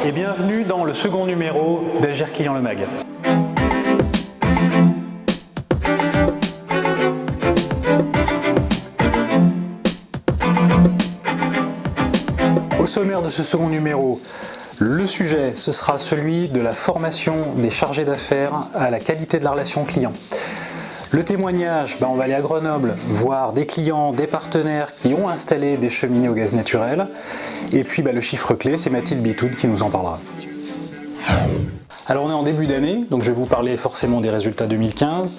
et bienvenue dans le second numéro d'Agir Client le Mag. Au sommaire de ce second numéro, le sujet, ce sera celui de la formation des chargés d'affaires à la qualité de la relation client. Le témoignage, on va aller à Grenoble voir des clients, des partenaires qui ont installé des cheminées au gaz naturel. Et puis le chiffre clé, c'est Mathilde Bitoud qui nous en parlera. Alors on est en début d'année, donc je vais vous parler forcément des résultats 2015.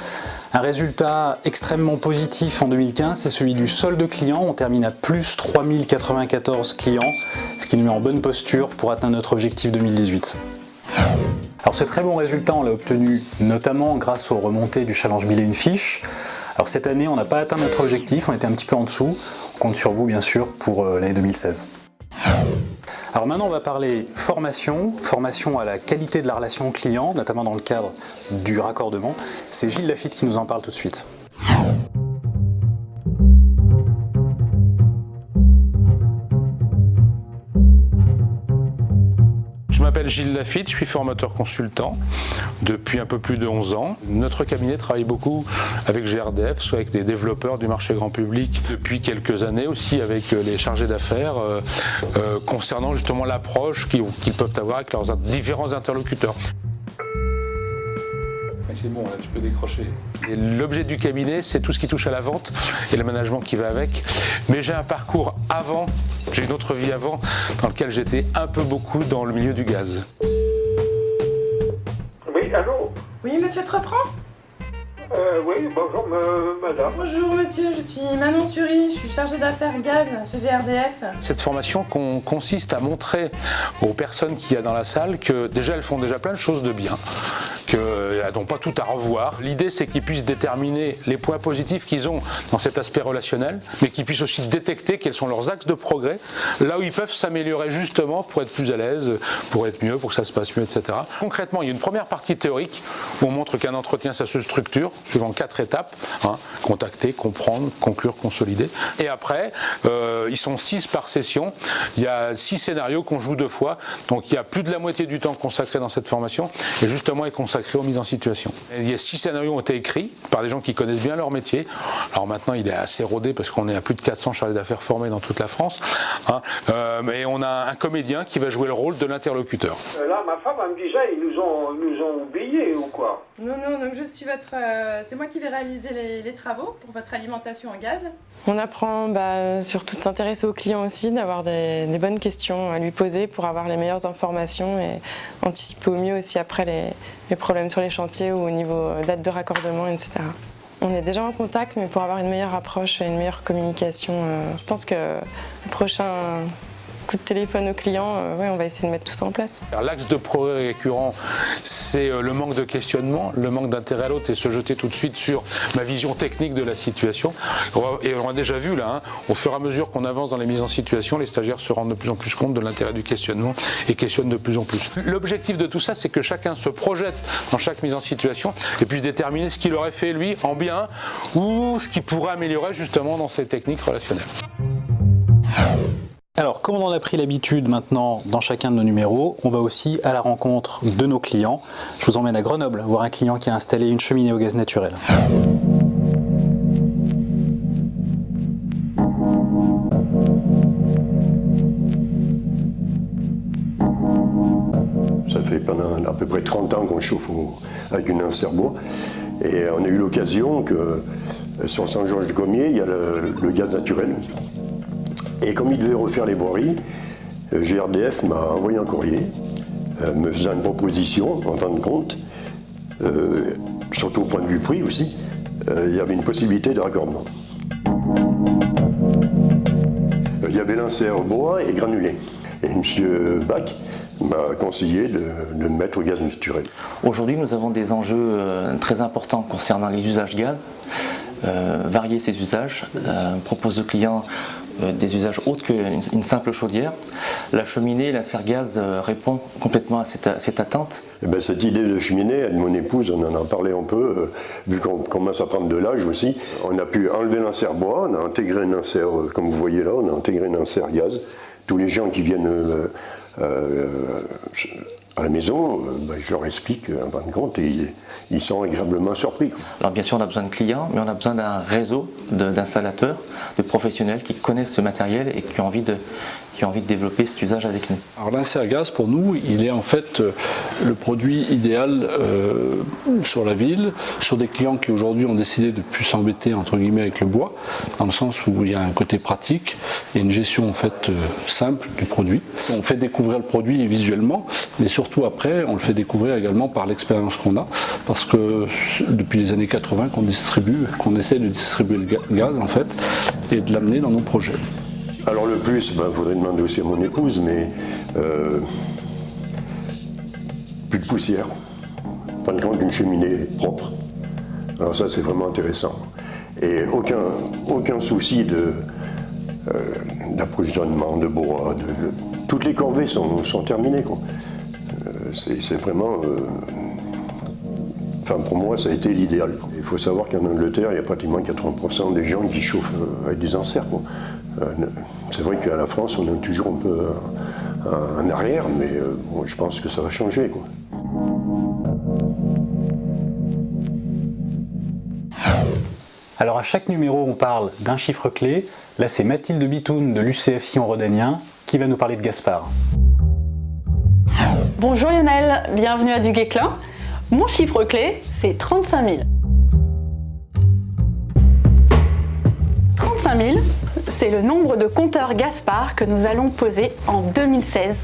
Un résultat extrêmement positif en 2015, c'est celui du solde client. On termine à plus 3094 clients, ce qui nous met en bonne posture pour atteindre notre objectif 2018. Alors ce très bon résultat, on l'a obtenu notamment grâce aux remontées du challenge Mille et une fiches. Alors cette année, on n'a pas atteint notre objectif, on était un petit peu en dessous. On compte sur vous bien sûr pour l'année 2016. Alors maintenant, on va parler formation à la qualité de la relation client, notamment dans le cadre du raccordement. C'est Gilles Lafitte qui nous en parle tout de suite. Je m'appelle Gilles Lafitte, je suis formateur consultant depuis un peu plus de 11 ans. Notre cabinet travaille beaucoup avec GRDF, soit avec les développeurs du marché grand public depuis quelques années, aussi avec les chargés d'affaires concernant justement l'approche qu'ils peuvent avoir avec leurs différents interlocuteurs. C'est bon, là, tu peux décrocher. L'objet du cabinet, c'est tout ce qui touche à la vente et le management qui va avec. Mais j'ai un parcours avant, j'ai une autre vie avant, dans lequel j'étais un peu beaucoup dans le milieu du gaz. Oui, allô? Oui, monsieur te reprend? Oui, bonjour madame. Bonjour monsieur, je suis Manon Sury, je suis chargée d'affaires gaz chez GRDF. Cette formation consiste à montrer aux personnes qu'il y a dans la salle que déjà elles font déjà plein de choses de bien, qu'elles n'ont pas tout à revoir. L'idée c'est qu'ils puissent déterminer les points positifs qu'ils ont dans cet aspect relationnel, mais qu'ils puissent aussi détecter quels sont leurs axes de progrès, là où ils peuvent s'améliorer justement pour être plus à l'aise, pour être mieux, pour que ça se passe mieux, etc. Concrètement, il y a une première partie théorique où on montre qu'un entretien ça se structure suivant 4 étapes, contacter, comprendre, conclure, consolider. Et après, ils sont 6 par session, il y a 6 scénarios qu'on joue 2 fois, donc il y a plus de la moitié du temps consacré dans cette formation, et justement est consacré aux mises en situation. Et il y a 6 scénarios qui ont été écrits par des gens qui connaissent bien leur métier. Alors maintenant il est assez rodé parce qu'on est à plus de 400 chargés d'affaires formés dans toute la France, mais on a un comédien qui va jouer le rôle de l'interlocuteur. Là, ma femme elle me disait, ils nous ont oubliés ou quoi? Non, donc je suis c'est moi qui vais réaliser les travaux pour votre alimentation en gaz. On apprend surtout de s'intéresser aux clients aussi, d'avoir des bonnes questions à lui poser pour avoir les meilleures informations et anticiper au mieux aussi après les problèmes sur les chantiers ou au niveau date de raccordement, etc. On est déjà en contact, mais pour avoir une meilleure approche et une meilleure communication, je pense que le prochain coup de téléphone aux clients, on va essayer de mettre tout ça en place. L'axe de progrès récurrent, c'est le manque de questionnement, le manque d'intérêt à l'autre et se jeter tout de suite sur ma vision technique de la situation. Et on a déjà vu là, au fur et à mesure qu'on avance dans les mises en situation, les stagiaires se rendent de plus en plus compte de l'intérêt du questionnement et questionnent de plus en plus. L'objectif de tout ça, c'est que chacun se projette dans chaque mise en situation et puisse déterminer ce qu'il aurait fait lui en bien ou ce qu'il pourrait améliorer justement dans ses techniques relationnelles. Alors, comme on en a pris l'habitude maintenant dans chacun de nos numéros, on va aussi à la rencontre de nos clients. Je vous emmène à Grenoble, voir un client qui a installé une cheminée au gaz naturel. Ça fait pendant à peu près 30 ans qu'on chauffe avec une insert bois. Et on a eu l'occasion que sur Saint-Georges-du-Comier, il y a le gaz naturel. Et comme il devait refaire les voiries, GRDF m'a envoyé un courrier, me faisant une proposition, en fin de compte, surtout au point de vue prix aussi, il y avait une possibilité de raccordement. Il y avait l'insert bois et granulé. Et M. Bach m'a conseillé de me mettre au gaz naturel. Aujourd'hui, nous avons des enjeux très importants concernant les usages gaz. Varier ces usages, propose aux clients des usages autres qu'une simple chaudière. La cheminée, la serre gaz répond complètement à cette attente. Et ben, cette idée de cheminée, avec mon épouse, on en a parlé un peu, vu qu'on commence à prendre de l'âge aussi. On a pu enlever l'insert bois, on a intégré un insert, comme vous voyez là, on a intégré un insert gaz. Tous les gens qui viennent à la maison, je leur explique en fin de compte et ils sont agréablement surpris. Alors bien sûr on a besoin de clients, mais on a besoin d'un réseau d'installateurs, de professionnels qui connaissent ce matériel et qui ont envie de développer cet usage avec nous. Alors l'insert gaz pour nous, il est en fait le produit idéal sur la ville, sur des clients qui aujourd'hui ont décidé de ne plus s'embêter entre guillemets avec le bois, dans le sens où il y a un côté pratique et une gestion en fait simple du produit. On fait découvrir le produit visuellement, mais surtout après on le fait découvrir également par l'expérience qu'on a, parce que depuis les années 80 qu'on essaie de distribuer le gaz en fait et de l'amener dans nos projets. Alors le plus, il faudrait demander aussi à mon épouse, mais plus de poussière, en fin de compte d'une cheminée propre. Alors ça c'est vraiment intéressant. Et aucun souci d'approvisionnement, de bois, toutes les corvées sont terminées, quoi. C'est vraiment... pour moi, ça a été l'idéal. Il faut savoir qu'en Angleterre, il y a pratiquement 80% des gens qui chauffent avec des enserres, quoi. C'est vrai qu'à la France, on est toujours un peu en arrière, mais je pense que ça va changer, quoi. Alors à chaque numéro, on parle d'un chiffre clé. Là, c'est Mathilde Bitoun de l'UCF Rodanien qui va nous parler de Gaspard. Bonjour Lionel, bienvenue à Du Guesclin. Mon chiffre clé, c'est 35 000. 35 000, c'est le nombre de compteurs Gaspard que nous allons poser en 2016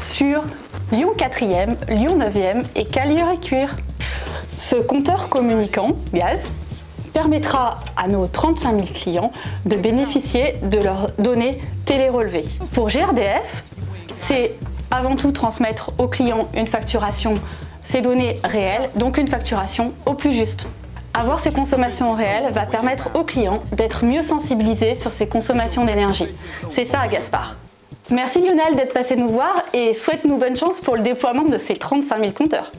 sur Lyon 4e, Lyon 9e et Caluire et Cuire. Ce compteur communicant gaz permettra à nos 35 000 clients de bénéficier de leurs données télérelevées. Pour GRDF, c'est avant tout transmettre aux clients une facturation, ces données réelles, donc une facturation au plus juste. Avoir ces consommations réelles va permettre aux clients d'être mieux sensibilisés sur ses consommations d'énergie. C'est ça à Gaspard. Merci Lionel d'être passé nous voir et souhaite-nous bonne chance pour le déploiement de ces 35 000 compteurs.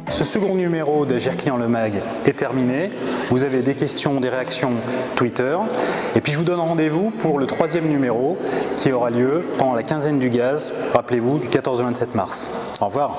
Ce second numéro d'Agir Client le Mag est terminé. Vous avez des questions, des réactions Twitter. Et puis je vous donne rendez-vous pour le troisième numéro qui aura lieu pendant la quinzaine du gaz, rappelez-vous, du 14 au 27 mars. Au revoir.